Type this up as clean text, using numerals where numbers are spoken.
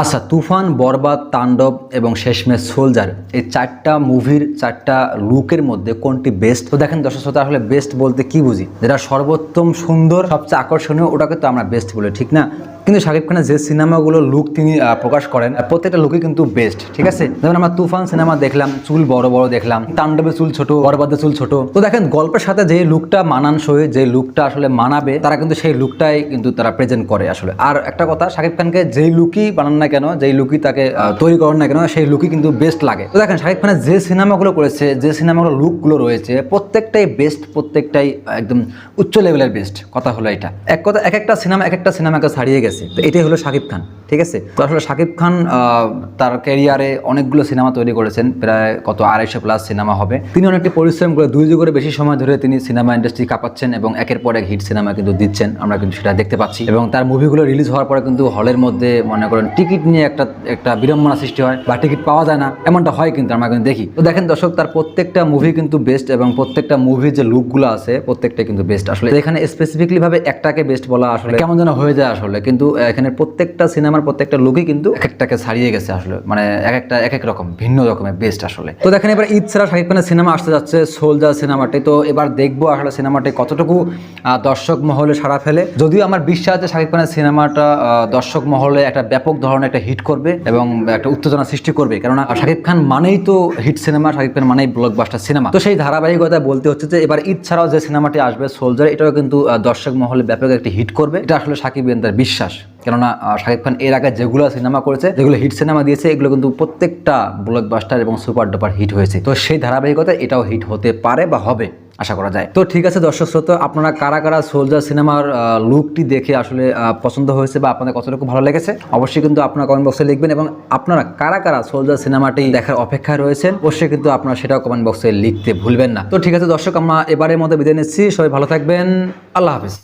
আচ্ছা, তুফান, বরবাদ, তাণ্ডব এবং শেষমেশ সোলজার, এই চারটা মুভির চারটা লুকের মধ্যে কোনটি বেস্ট? তো দেখেন দর্শক শ্রোতা, আসলে বেস্ট বলতে কি বুঝি? যেটা সর্বোত্তম সুন্দর, সবচেয়ে আকর্ষণীয়, ওটাকে তো আমরা বেস্ট বলি, ঠিক না? কিন্তু শাকিব খানের যে সিনেমাগুলো লুক তিনি প্রকাশ করেন, প্রত্যেকটা লুকই কিন্তু বেস্ট, ঠিক আছে? যেমন আমরা তুফান সিনেমা দেখলাম, চুল বড় বড় দেখলাম, তাণ্ডবে চুল ছোট, বরবাদে চুল ছোট। তো দেখেন গল্পের সাথে যে লুকটা মানানসই, যে লুকটা আসলে মানাবে, তারা কিন্তু সেই লুকটাই কিন্তু তারা প্রেজেন্ট করে আসলে। আর একটা কথা, শাকিব খানকে যেই লুকই বানান না কেন, যেই লুকই তাকে তৈরি করেন না কেন, সেই লুকই কিন্তু বেস্ট লাগে। তো দেখেন শাকিব খানের যে সিনেমাগুলো করেছে, যে সিনেমাগুলো লুকগুলো রয়েছে, প্রত্যেকটাই বেস্ট, প্রত্যেকটাই একদম উচ্চ লেভেলের বেস্ট। কথা হলো এটা, এক কথা, এক একটা সিনেমা এক একটা সিনেমাকে ছাড়িয়ে গেছে। তো এটাই হলো শাকিব খান, ঠিক আছে? তো আসলে শাকিব খান তার ক্যারিয়ারে অনেকগুলো সিনেমা তৈরি করেছেন, প্রায় কত 250+ সিনেমা হবে। তিনি অনেকটি পরিশ্রম করে 2 যুগের বেশি সময় ধরে তিনি সিনেমা ইন্ডাস্ট্রি কাঁপাচ্ছেন এবং একের পর এক হিট সিনেমা কিন্তু দিচ্ছেন, আমরা কিন্তু সেটা দেখতে পাচ্ছি। এবং তার মুভিগুলো রিলিজ হওয়ার পরে কিন্তু হলের মধ্যে মনে করেন টিকিট নিয়ে একটা বিড়ম্বনা সৃষ্টি হয়, বা টিকিট পাওয়া যায় না, এমনটা হয় কিন্তু আমরা কিন্তু দেখি। তো দেখেন দর্শক, তার প্রত্যেকটা মুভি কিন্তু বেস্ট এবং প্রত্যেকটা মুভির যে লুকগুলো আছে প্রত্যেকটা কিন্তু বেস্ট। আসলে এখানে স্পেসিফিকলি ভাবে একটাকে বেস্ট বলা আসলে কেমন যেন হয়ে যায় আসলে, কিন্তু এখানে প্রত্যেকটা সিনেমার প্রত্যেকটা লুকই কিন্তু এক একটাকে ছাড়িয়ে গেছে আসলে, মানে এক একটা এক এক রকম ভিন্ন রকমের বেস্ট আসলে। তো দেখেন এবার ঈদ ছাড়া শাকিব খানের সিনেমা আসতে যাচ্ছে, সোলজার সিনেমাটি। তো এবার দেখবো আসলে সিনেমাটি কতটুকু দর্শক মহলে সাড়া ফেলে। যদিও আমার বিশ্বাস যে শাকিব খানের সিনেমাটা দর্শক মহলে একটা ব্যাপক ধরনের একটা হিট করবে এবং একটা উত্তেজনা সৃষ্টি করবে, কেননা শাকিব খান মানেই তো হিট সিনেমা, শাকিব খান মানেই ব্লকবাস্টার সিনেমা। তো সেই ধারাবাহিকতা বলতে হচ্ছে যে এবার ঈদ ছাড়াও যে সিনেমাটি আসবে সোলজার, এটাও কিন্তু দর্শক মহলে ব্যাপক একটা হিট করবে। এটা আসলে শাকিব তার বিশ্বাস, কেননা শাকিব খান এর আগে যেগুলো সিনেমা করেছে, যেগুলো হিট সিনেমা দিয়েছে, এগুলো কিন্তু প্রত্যেকটা ব্লকবাস্টার এবং সুপার ডুপার হিট হয়েছে। তো সেই ধারাবাহিকতা এটাও হিট হতে পারে বা হবে, আশা করা যায়। তো ঠিক আছে দর্শক শ্রোতা, আপনারা কারা কারা সোলজার সিনেমার লুকটি দেখে আসলে পছন্দ হয়েছে বা আপনাদের কতটুকু ভালো লেগেছে, অবশ্যই কিন্তু আপনারা কমেন্ট বক্সে লিখবেন। এবং আপনারা কারা কারা সোলজার সিনেমাটি দেখার অপেক্ষায় রয়েছেন, অবশ্যই কিন্তু আপনারা সেটাও কমেন্ট বক্সে লিখতে ভুলবেন না। তো ঠিক আছে দর্শক, আমরা এবারের মতো বিদায় নিচ্ছি। সবাই ভালো থাকবেন, আল্লাহ হাফেজ।